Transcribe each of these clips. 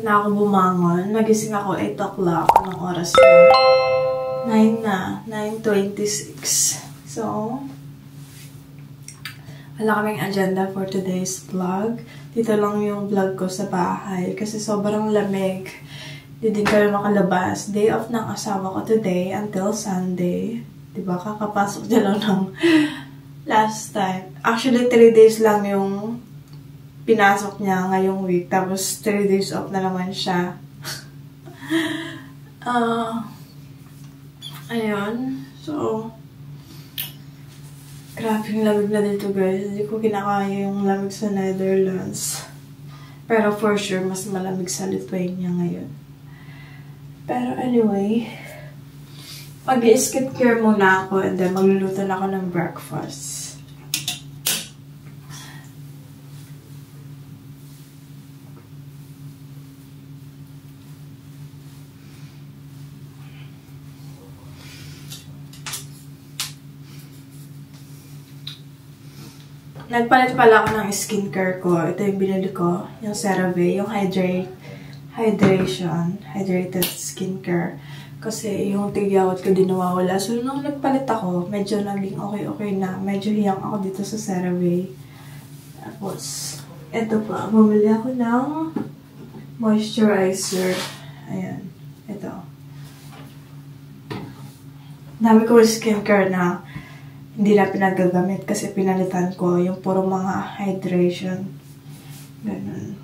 na ako bumangon. Nagising ako 8 o'clock. Anong oras na? 9 na. 9:26. So, wala kaming agenda for today's vlog. Dito lang yung vlog ko sa bahay. Kasi sobrang lamig. Hindi din kami makalabas. Day off ng asawa ko today until Sunday. Diba? Kakapasok niya lang ng last time. Actually, 3 days lang yung pinasok niya ngayong week. Tapos, 3 days off na naman siya. Ayun. So, grabe yung lamig na dito, guys. Hindi ko kinakaya yung lamig sa Netherlands. Pero for sure, mas malamig sa Lithuania ngayon. Pero anyway, mag-skincare muna ako and then magluluto na ako ng breakfast. Nagpalit pala ako ng skincare ko. Ito yung binili ko. Yung CeraVe. Yung hydrated skincare. Kasi yung tigyawat ko din nawawala. So, nung nagpalit ako, medyo naging okay na. Medyo hiyang ako dito sa CeraVe. Tapos, ito pa. Bumili ako ng moisturizer. Ayan. Ito. Dami ko skincare na hindi na pinagagamit kasi pinalitan ko yung puro mga hydration. Ganun.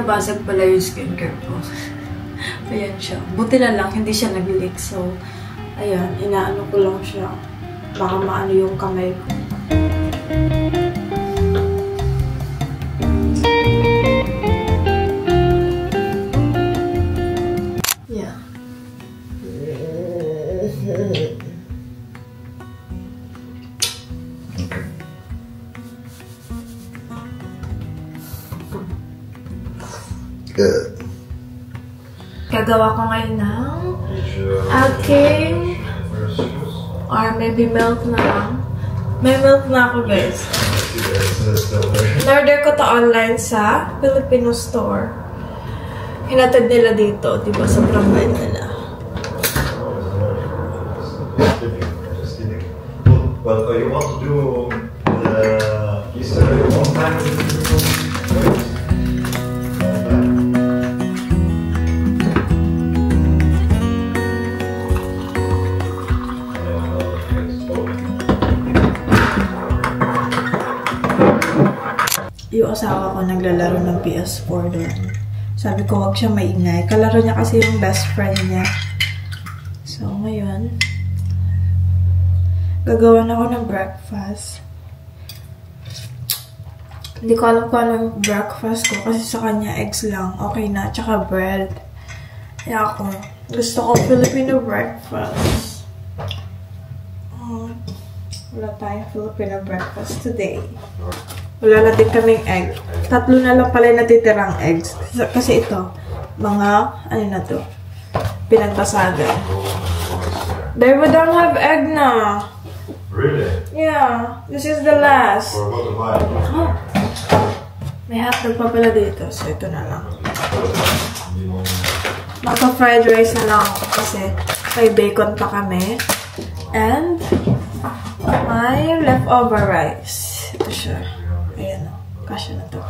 Basag pala yung skincare ko. Ayan siya. Buti na lang, hindi siya nag-leak. So, ayan, inaano ko lang siya. Baka maano yung kamay ko. Yeah. Good. Gagawa ko ngayon ng aking or maybe milk na lang. May milk na ako, guys. In-order ko to online sa Filipino store. Hinatid nila dito. Diba? Sobrang bait nila. But you want to do the Easter one time? Yung asawa ko naglalaro ng PS4 doon. Sabi ko, wag siya maingay. Kalaro niya kasi yung best friend niya. So, ngayon, gagawa na ako ng breakfast. Hindi ko alam kung anong breakfast ko kasi sa kanya eggs lang. Okay na. Tsaka bread. Kaya ako, gusto ko Filipino breakfast. Wala tayong Filipino breakfast today. Wala na din kaming egg. 3 na lang pala natitirang eggs. Kasi ito, mga, ano na to, pinagbasagan. Babe, we don't have egg na. Really? Yeah, this is the last. Or what to buy? Oh. May hotdog pa pala dito, so ito na lang. Magpa-fried rice na lang ako kasi may bacon pa kami. And may leftover rice. Ito siya. Ayan o. Kasya na to.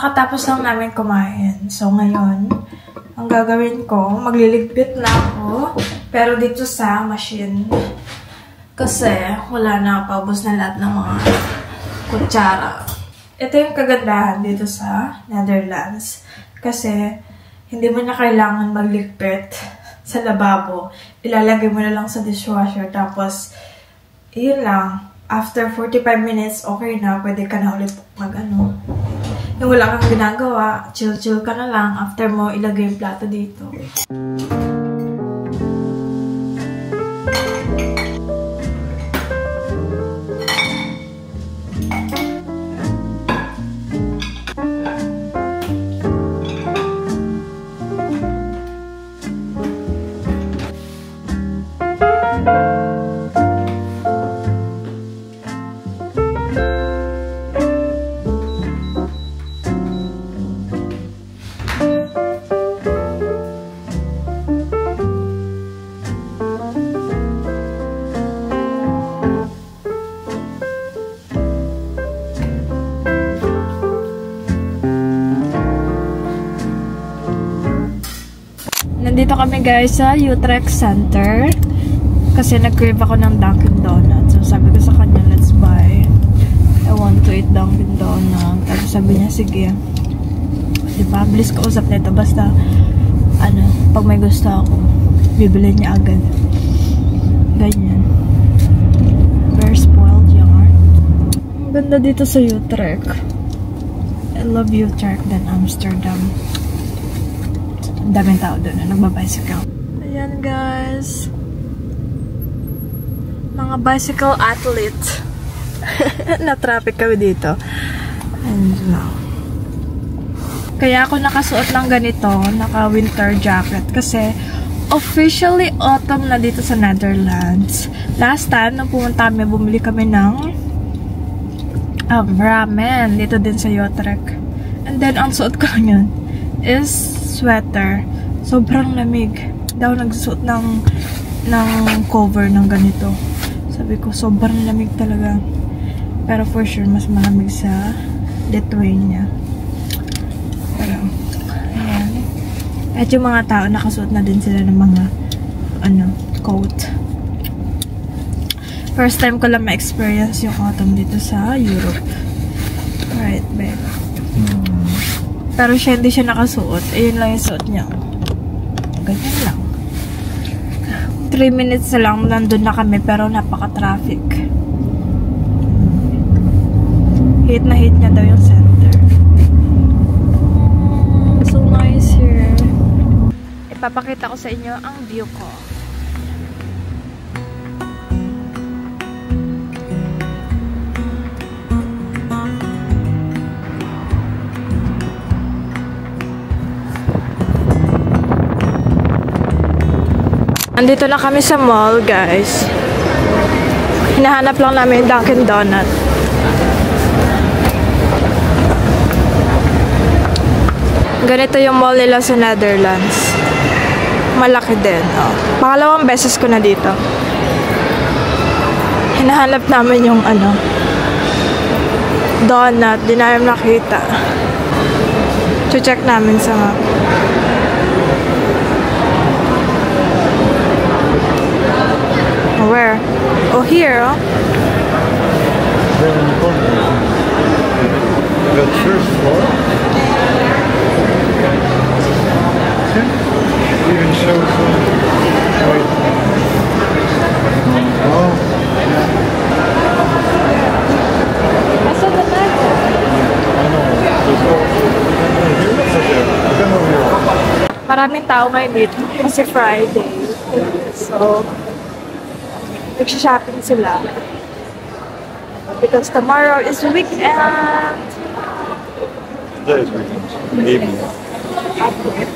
Kakatapos lang namin kumain. So, ngayon, ang gagawin ko, magliligpit na ako. Pero dito sa machine. Kasi, wala na. Paubos na lahat ng mga kutsara. Ito yung kagandahan dito sa Netherlands. Kasi, hindi mo na kailangan magligpit sa lababo. Ilalagay mo na lang sa dishwasher. Tapos, yun lang. After 45 minutes, okay na. Pwede ka na ulit mag-ano. Yung wala kang ginagawa, chill-chill ka na lang. After mo, ilagay yung plato dito. Nandito kami guys sa Utrecht Center kasi nag-crave ako ng Dunkin Donuts. So sabi ko sa kanya, let's buy. I want to eat Dunkin Donuts. Tapos sabi niya, sige. Diba? Bilis ko usap nito. Basta, ano, pag may gusto ako, bibili niya agad. Ganyan. Very spoiled yarn. Ang ganda dito sa Utrecht. I love Utrecht than Amsterdam. Ang daming tao doon na nagbabicycle. Ayan guys. Mga bicycle athlete. Na-traffic kami dito. And now. Kaya ako nakasuot ng ganito, naka-winter jacket. Kasi officially autumn na dito sa Netherlands. Last time, nung pumunta kami, bumili kami ng ramen dito din sa Utrecht. And then, ang suot ko yun is sweater. Sobrang lamig. Daw nagsuot ng cover ng ganito. Sabi ko, sobrang lamig talaga. Pero for sure, mas malamig sa Lithuania. Pero, ayan. At yung mga tao, nakasuot na din sila ng mga, coat. First time ko lang ma-experience yung autumn dito sa Europe. Right, babe. Pero siya, hindi siya nakasuot. Ayun lang yung suot niya. Ganyan lang. 3 minutes na lang, nandun na kami, pero napaka-traffic. Hate na hate niya daw yung center. So nice here. Ipapakita ko sa inyo ang view ko. Andito na kami sa mall, guys. Hinahanap lang namin yung Dunkin Donuts. Ganito yung mall nila sa Netherlands. Malaki din. Oh. Pangalawang beses ko na dito. Hinahanap namin yung donut. Di namin nakita. Check namin sa map. Where? Oh, here, oh. There in the corner. The first floor. Even shows wait. Oh. I saw the map. I know. Just go. Come over here. Maraming tao ngayon dito kasi Friday. So, nagsha-shopping sila. Because tomorrow is weekend. Today is weekend. Maybe.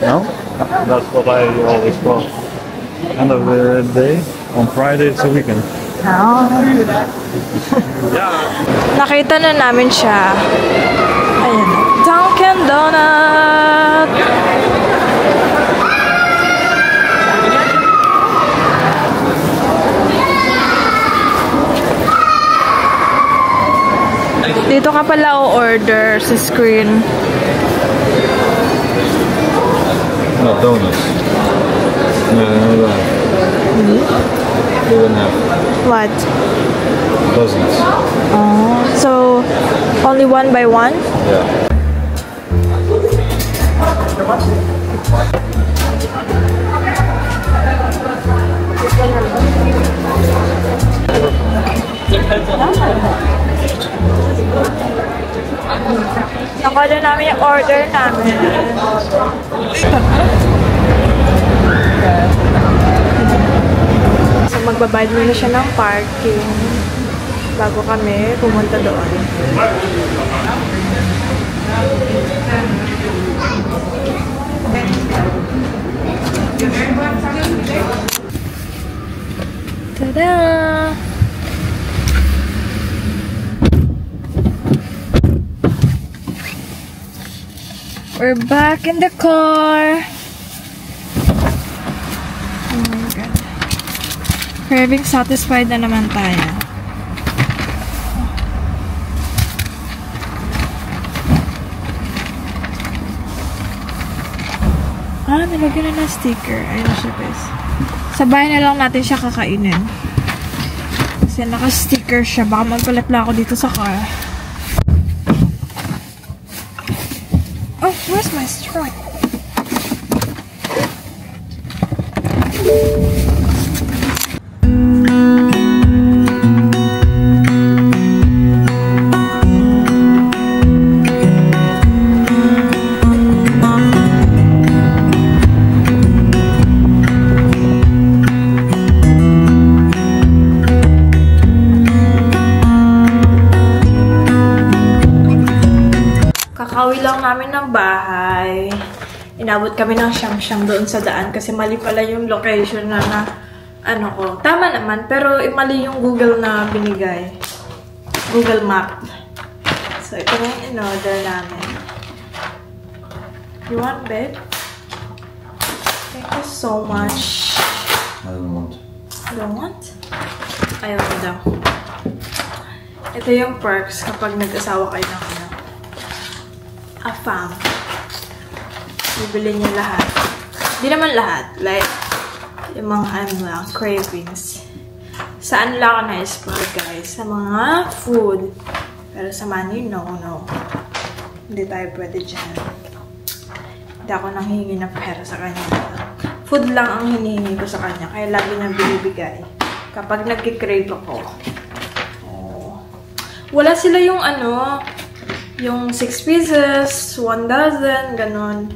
No? That's what I always thought. End of the day, on Friday it's a weekend. No. Yeah. Nakita na namin siya. Ayan. Dunkin Donut! Dito ka pala o-order sa screen? No, donuts. No. They don't have. What? Dozens. Oh, so only one by one? Yeah. Nakuha na namin yung order namin. So magbabayad muna siya ng parking bago kami pumunta doon. Tada! We're back in the car. Oh my God. Craving satisfied na naman tayo. Nilagyan na ng sticker. Ayun na siya, guys. Sa bahay na lang natin siya kakainin. Kasi naka-sticker siya. Baka magpalit lang ako dito sa car. Oh, where's my straw? Kakauwi lang namin ng bahay. Inabot kami ng siyam-siyam doon sa daan kasi mali pala yung location na ano ko. Tama naman, pero mali yung Google na binigay. Google Map. So, ito na yung in-order namin. You want, babe? Thank you so much. I don't want. You don't want? Ayaw mo daw. Ito yung perks kapag nag-asawa kayo ng AFAM. Bibili niya lahat. Hindi naman lahat. Like, yung mga lang, cravings. Saan lang ako na-spoil, guys? Sa mga food. Pero sa money, no. Hindi tayo pwede dyan. Hindi ako nang hihingi ng pera sa kanya. Food lang ang hinihingi ko sa kanya. Kaya lagi na binibigay. Kapag nagkikrave ako. Oh. Wala sila yung yung 6 pieces, 1 dozen, ganun.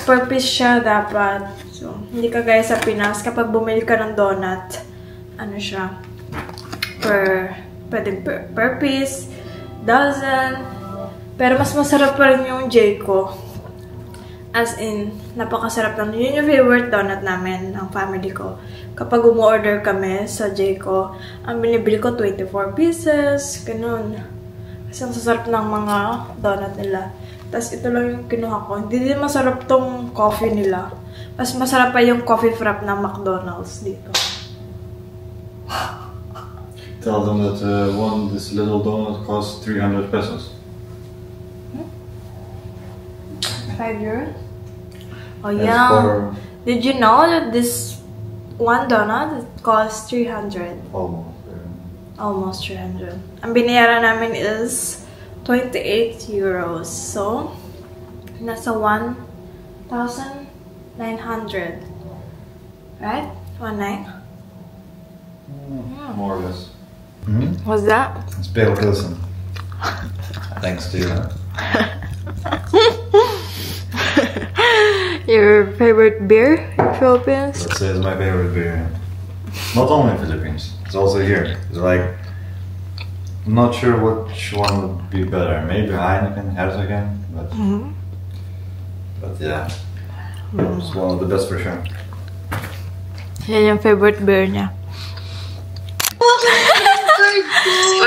Per piece siya dapat. So, hindi ka gaya sa Pinas. Kapag bumili ka ng donut, siya, pwede per piece, dozen. Pero mas masarap pa rin yung Jayco. As in, napakasarap lang. Yun yung favorite donut namin, ng family ko. Kapag umu-order kami sa Jayco, ang binibili ko 24 pieces, ganun. Kasi ang sasarap ng mga donut nila. Tapos ito lang yung kinuha ko. Hindi din masarap tong coffee nila. Mas masarap pa yung coffee frap ng McDonald's dito. Tell them that this little donut costs 300 pesos. 5 euros? Oh yeah. Did you know that this one donut costs 300? Almost. Almost 300. Ang binayaran namin is 28 euros. So, nasa 1,900. Right? 1,900? More or less. What's that? It's Pale Pilsen. Thanks to you. Your favorite beer in Philippines? Let's say it's my favorite beer. Not only in Philippines, it's also here. It's like, I'm not sure which one would be better. Maybe Heineken, Herzogin, but yeah, it's one of the best for sure. Yan yung favorite beer niya.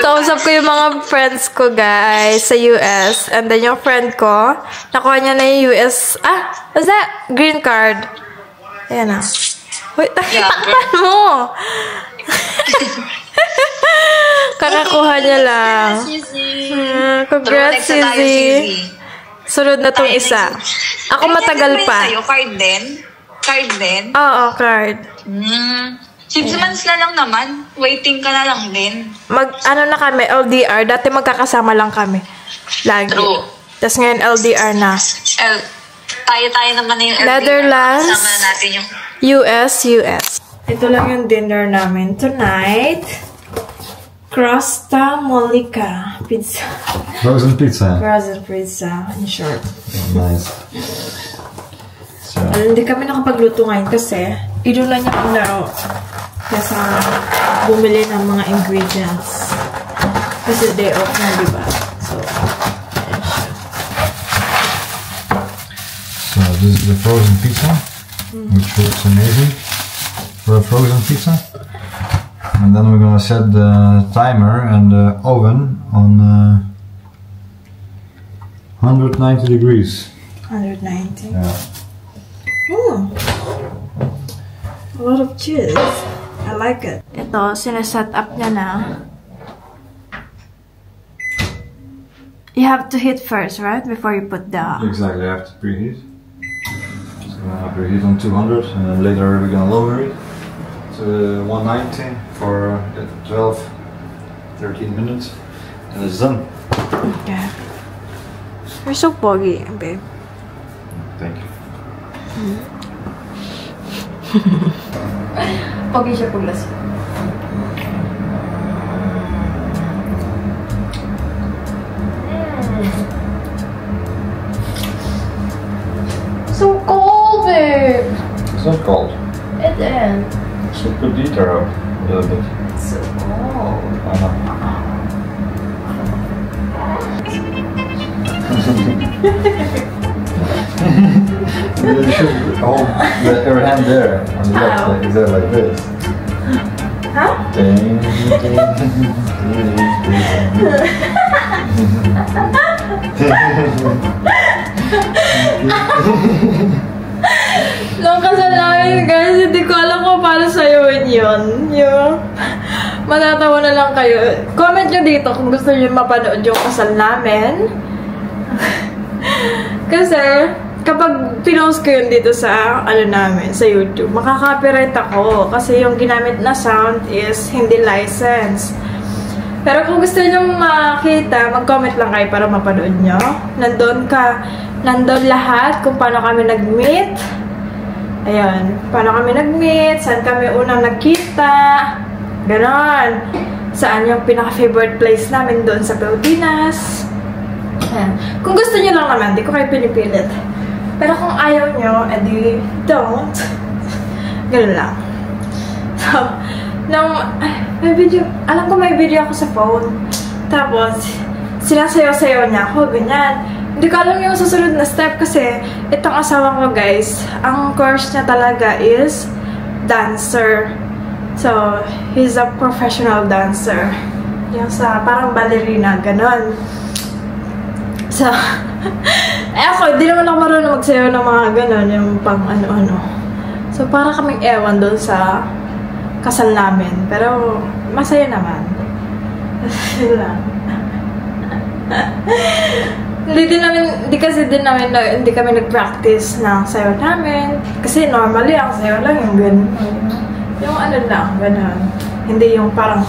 Kausap ko yung mga friends ko, guys, sa US. And then yung friend ko, nakuha niya na yung US, what's that? Green card. Ayan na. Wait, takpan mo! Kakakuha niya lang. Congrats, Sisi. Sunod na tong isa. Ako matagal pa. Card din? Card din? Oo, card. 6 months na lang naman. Waiting ka na lang din. Ano na kami, LDR. Dati magkakasama lang kami. Lagi. True. Tapos ngayon LDR na. Tayo naman na yung LDR. Netherlands. Kasama na natin yung US. Ito lang yung dinner namin tonight. Crosta Mollica pizza. Frozen pizza. Frozen pizza, in short. Nice. So. Hindi kami nakapagluto ngayon kasi inulan niya ang laro. Kesa bumili ng mga ingredients. Kasi day off na, diba? So this is the frozen pizza, which looks amazing for a frozen pizza. And then we're gonna set the timer and the oven on 190 degrees. 190. Yeah. A lot of cheese. I like it. Ito, sineset up niya na. You have to heat first, right? Before you put the... Exactly, I have to preheat. So I'm gonna preheat on 200 and then later we're gonna lower it to 190 for 13 minutes and it's done. Okay. You're so poggy, babe. Thank you. Poggy siya paglas. So cold, babe. It's not cold. It is. So put the heater up a little bit. So cold. You should hold your hand there on the left, like, is that like this? Huh? Nung kasal namin, guys, hindi ko alam kung paano sayawin yun. Yung matatawa na lang kayo. Comment nyo dito kung gusto nyo mapanood yung kasal namin. Kasi, kapag pinost ko yun dito sa, namin, sa YouTube, makaka-copyright ako. Kasi yung ginamit na sound is hindi licensed. Pero kung gusto nyo makita, mag-comment lang kayo para mapanood nyo. Nandun lahat kung paano kami nag-meet. Ayan, paano kami nag-meet, saan kami unang nagkita, ganon. Saan yung pinaka-favorite place namin doon sa Pilipinas. Ayan. Kung gusto nyo lang naman, di ko kayo pinipilit. Pero kung ayaw nyo, edi don't. Ganon lang. So, may video, alam ko may video ako sa phone. Tapos, sinasayaw-sayaw niya ako, ganyan. Hindi ko alam yung susunod na step kasi itong asawa ko, guys, ang course niya talaga is dancer. So, he's a professional dancer. Yung sa parang ballerina, ganon. So, ako, hindi naman ako marunong magsayaw ng mga ganon, yung pang ano-ano. So, para kaming ewan doon sa kasal namin. Pero, masaya naman. Yun lang. Hindi kami nag-practice ng sayaw namin. Kasi normally, ang sayaw lang yung ganun. Yung lang, ganun. Hindi yung parang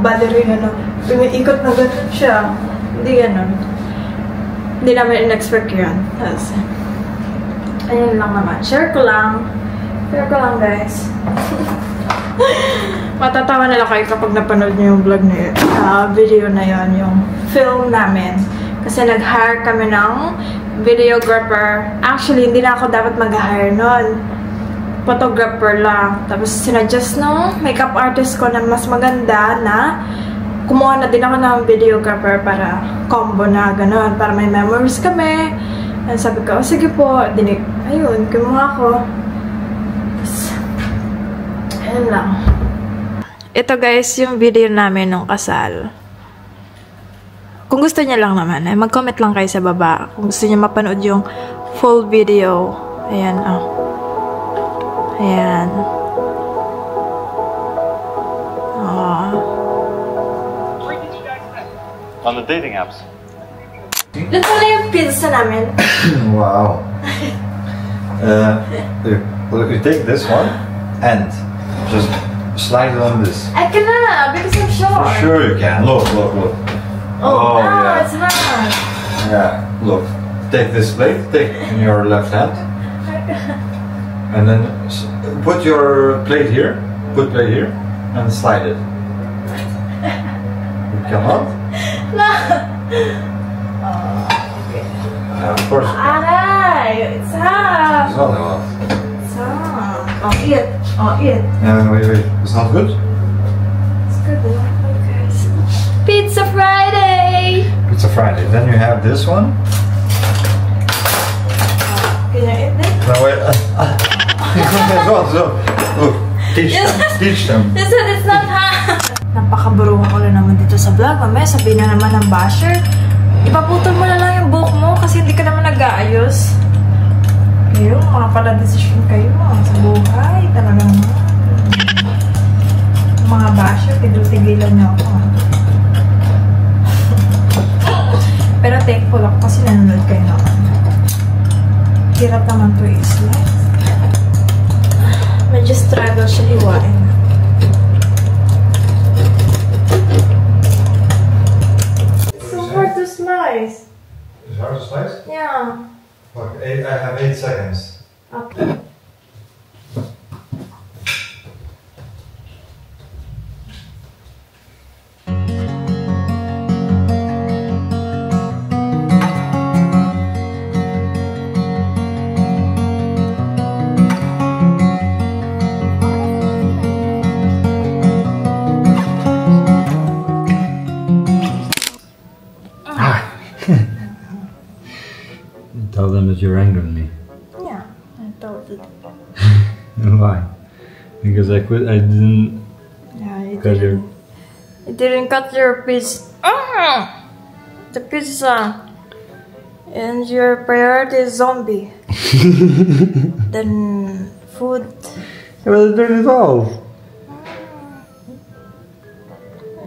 ballerina na umiikot na ganun siya. Hindi ganun. Hindi namin in-expect yun. Tapos, ayun lang naman. Share ko lang, guys. Matatawa na lang kayo kapag napanood nyo yung vlog na yun. Video na yun, yung film namin. Kasi nag-hire kami ng videographer. Actually, hindi na ako dapat mag-hire nun. Photographer lang. Tapos, sinadjust ng makeup artist ko na mas maganda na kumuha na din ako ng videographer para combo na gano'n. Para may memories kami. And sabi ko, sige po. Ayun, kumuha ko. Tapos, ayun lang. Ito guys, yung video namin nung kasal. Kung gusto niya lang naman, mag-comment lang kayo sa baba. Kung gusto niya mapanood yung full video. Ayan, oh. Ayan. Oh. On the dating apps. Luto na yung pizza namin. Wow. You take this one and just slide it on this. I cannot because I'm short. For sure you can. Look. Oh, no, yeah. it's hard. Yeah, look. Take this plate, take in your left hand. And then put your plate here. Put plate here. And slide it. You cannot? No. Of course. Aray, it's hard. It's not hard. It's hard. Oh, eat. Wait. It's not good? It's good. Guys. Pizza Friday. Pizza Friday. Then you have this one. Can you eat this? No, wait. So. Look. Teach them. This one is not hard. Napakaburungan ko na naman dito sa vlog. Mamaya sabihin na naman ng basher. Ipaputol mo na lang yung buhok mo kasi hindi ka naman nag-aayos. Kayo, makapala-desisyon kayo sa buhay. Talagang mga basher, tigil-tigilan niyo ako. Pero thankful ako kasi nanonood kayo naman. Hirap naman to i-slice. Medyo struggle siya hiwain. So hard to slice. It's hard to slice? Yeah. Look, I have 8 seconds. Okay. Tell them that you're angry at me. Yeah, I told it. Why? Because I didn't Yeah, you cut your... You didn't cut your piece. The pizza. And your priority is zombie. Then food. Well, turn it off.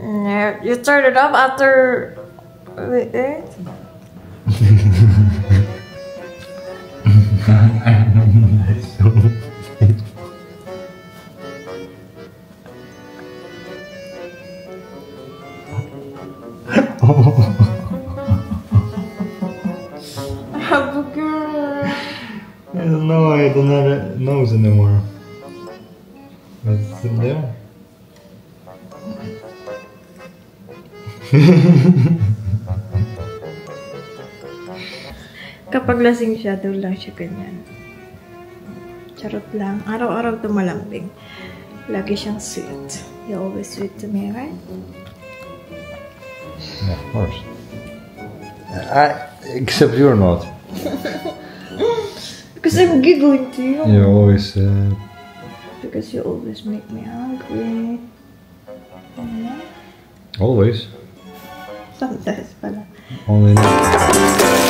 Yeah, you turn it off after we ate. No, I don't have a nose anymore. But it's still there. Kapag lasing siya, doon lang siya ganyan. Charot lang. Araw-araw tumalambing. Lagi siyang sweet. You're always sweet to me, right? Yeah, of course. Except you're not. Because I'm giggling to you. You always... Because you always make me hungry. Always. Sometimes pala. Only now.